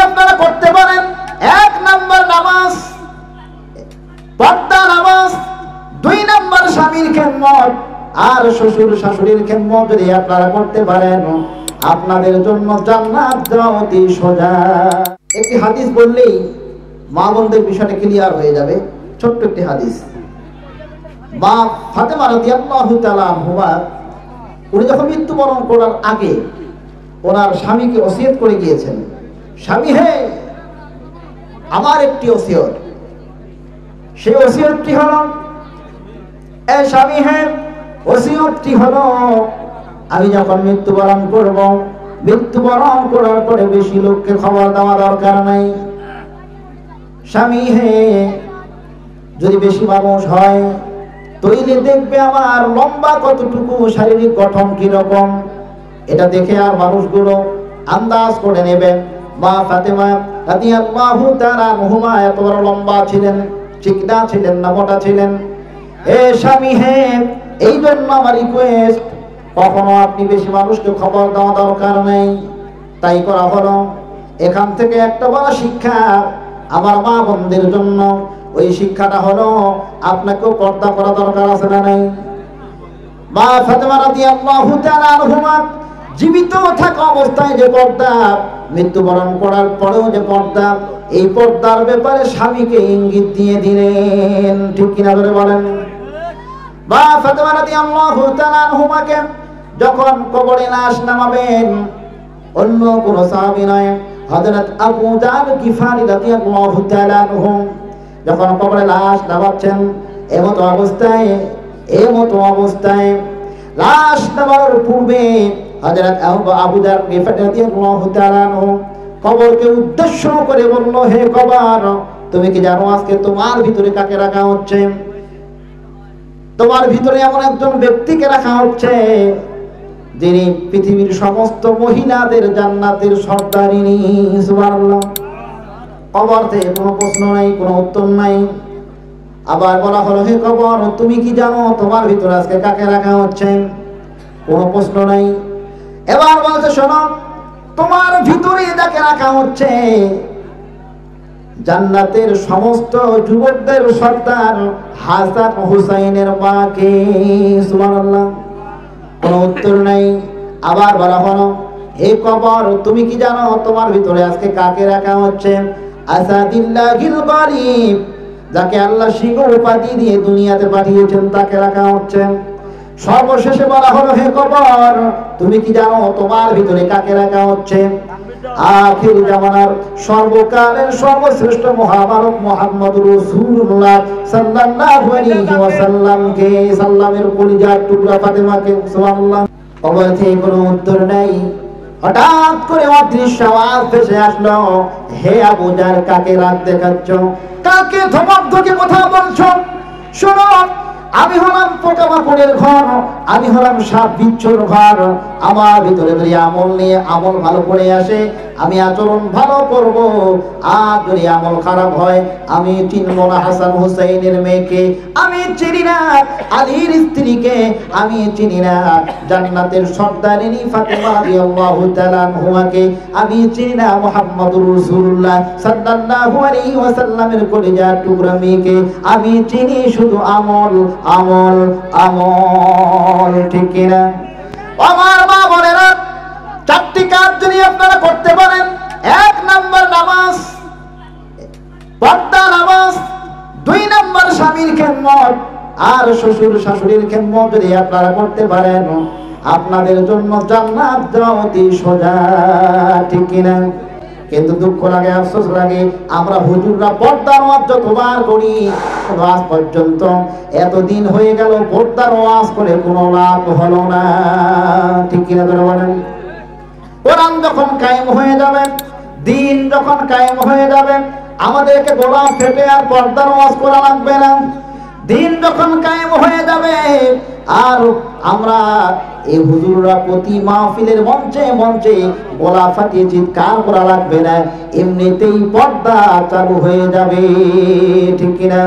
আপনারা করতে পারেন, 1 নম্বর নামাজ, পর্দা নামাজ, 2 নম্বর স্বামীর খেদমত আর শ্বশুর শাশুড়ির খেদমত যদি আপনারা করতে পারেন, আপনাদের জন্য জান্নাত যাওয়া অতি সোজা। একটি হাদিস বললেই মা বোনদের বিষয়টা ক্লিয়ার হয়ে যাবে। ছোট্ট একটি হাদিস। মা ফাতেমা রাদিয়াল্লাহু তাআলা আনহা উনি যখন মৃত্যুবরণ করার আগে ওনার স্বামীকে ওসিয়ত করে গিয়েছেন, স্বামী হে, আমার একটি ওসিয়ত। সেই ওসিয়তটি হলো, এ স্বামী হে, ওসিয়তটি হলো আমি যখন মৃত্যুবরণ করব, মৃত্যুবরণ করার পরে বেশি লোককে খবর দেওয়া দরকার নাই। স্বামী হে, যদি বেশি মানুষ হয় তৈলে দেখবে আমার লম্বা কতটুকু, শারীরিক গঠন কিরকম, এটা দেখে আর মানুষগুলো আন্দাজ করে নেবে। মা ফাতেমা রাদিয়াল্লাহু তাআলা আনহা এত বড় লম্বা ছিলেন, চিকনা ছিলেন না মোটা ছিলেন? এ স্বামী হে, এই জন্য আমার রিকোয়েস্ট, কখনো আপনি বেশি মানুষকে খবর দেওয়া দরকার নেই। তাই করা হলো। এখান থেকে একটা বড় শিক্ষা আমার মা বোনদের জন্য। ওই শিক্ষাটা হলো আপনাকেও পর্দা করা দরকার আছে না নাই? মা ফাতেমা রাদিয়াল্লাহু তাআলা আনহা জীবিত থাকা অবস্থায় যে পর্দা, মৃত্যুবরণ করার পরেও যে পর্দা, এই পর্দার ব্যাপারে স্বামীকে ইঙ্গিত দিয়ে দিলেন। ঠিক কিনা ধরে বলেন? মা ফাতেমা রাদিয়াল্লাহু তাআলা আনহাকে যখন কবরে লাশ নামাবেন, অন্য কোন সাহাবী নয়, হযরত আবু যার গিফারি রাদিয়াল্লাহু তাআলা আনহু যখন কবরে লাশ নামাচ্ছেন, এমতো অবস্থায় লাশ নামানোর পূর্বে হযরত আবু যার গিফারি রাদিয়াল্লাহু তাআলা আনহু কবরকে উদ্দেশ্য করে বলল, হে কবর, তুমি কি জানো আজকে তোমার ভিতরে কাকে রাখা হচ্ছে? তোমার ভিতরে এমন একজন ব্যক্তিকে রাখা হচ্ছে যিনি পৃথিবীর সমস্ত মহিলাদের জান্নাতের সর্দারিনী। সুবহানাল্লাহ। কবর থেকে কোনো প্রশ্ন নাই, কোনো উত্তর নাই। আবার বলা হলো, হে কবর, তুমি কি জানো তোমার ভিতরে আজকে কাকে রাখা হচ্ছে? কোনো প্রশ্ন নাই। এবার বলছে, শোনো, তোমার ভিতরে যাকে রাখা হচ্ছে জান্নাতের সমস্ত যুবকদের সর্দার হাসান হুসাইনের মাকে। সুবহানাল্লাহ। কোনো উত্তর নাই। আবার বলা হলো, হে কবর, তুমি কি জানো তোমার ভিতরে আজকে কাকে রাখা হচ্ছে? আসাদিল্লাহিল গরিব, যাকে আল্লাহ সিংহ উপাধি দিয়ে দুনিয়াতে পাঠিয়েছেন, তাকে রাখা হচ্ছে। সর্বশেষে বলা হলো, হে কবর, তুমি কি জানো তোমার ভিতরে কাকে রাখা হচ্ছে? আখির জামানার সর্বকালের সর্বশ্রেষ্ঠ মহামানব মুহাম্মদুর রাসূলুল্লাহ সাল্লাল্লাহু আলাইহি ওয়াসাল্লামকে, সাল্লামের কলিজার টুকরা ফাতেমাকে। সুবহানাল্লাহ। কবর থেকে কোনো উত্তর নাই। হঠাৎ করে অদৃশ্য আওয়াজ ভেসে আসলো, হে আবু যার, কাকে রাগ দেখাচ্ছ? কাকে ধমক ধকে কথা বলছো? শোনো, আমি হলাম পোকামাকড়ের ঘর, আমি হলাম সাপ বিচ্ছুর ঘর। আমার ভিতরে যদি আমল নিয়ে আমল ভালো করে আসে, আমি আচরণ ভালো করব। আর যদি আমল খারাপ হয়, আমি চিনব না হাসান হুসাইনের মেয়েকে, আমি চিনি না আলীর স্ত্রীকে, আমি চিনি না জান্নাতের সর্দারিনী ফাতেমা রাদিয়াল্লাহু তাআলা আনহাকে, আমি চিনি না মুহাম্মদুর রাসূলুল্লাহ সাল্লাল্লাহু আলাইহি ওয়াসাল্লামের কলিজার টুকরা মেয়েকে। আমি চিনি শুধু আমল, আমল, আমল। ঠিক কিনা? আমার মা বোনেরা, 4টি কাজ যদি আপনারা করতে পারেন, 1 নম্বর নামাজ, পর্দা নামাজ, 2 নম্বর স্বামীর খেদমত আর শ্বশুর শাশুড়ির খেদমত যদি আপনারা করতে পারেন, আপনাদের জন্য জান্নাত যাওয়া অতি সোজা। ঠিক কিনা? কিন্তু দুঃখ লাগে, আফসোস লাগে, আমরা হুজুররা পর্দার ওয়াজ যতবার করি, আজ পর্যন্ত এতদিন হয়ে গেল পর্দার ওয়াজ করে কোনো লাভ হলো না। ঠিক কিনা বলেন? কোরআন যখন কায়েম হয়ে যাবে, দিন যখন কায়েম হয়ে যাবে, আমাদেরকে গলা ফেটে আর পর্দার ওয়াজ করা লাগবে না। দিন যখন কায়েম হয়ে যাবে, আর আমরা এই হুজুররা প্রতি মাহফিলের মঞ্চে মঞ্চে গলা ফাটিয়ে চিৎকার করা লাগবে না, এমনিতেই পর্দা চালু হয়ে যাবে। ঠিক কিনা?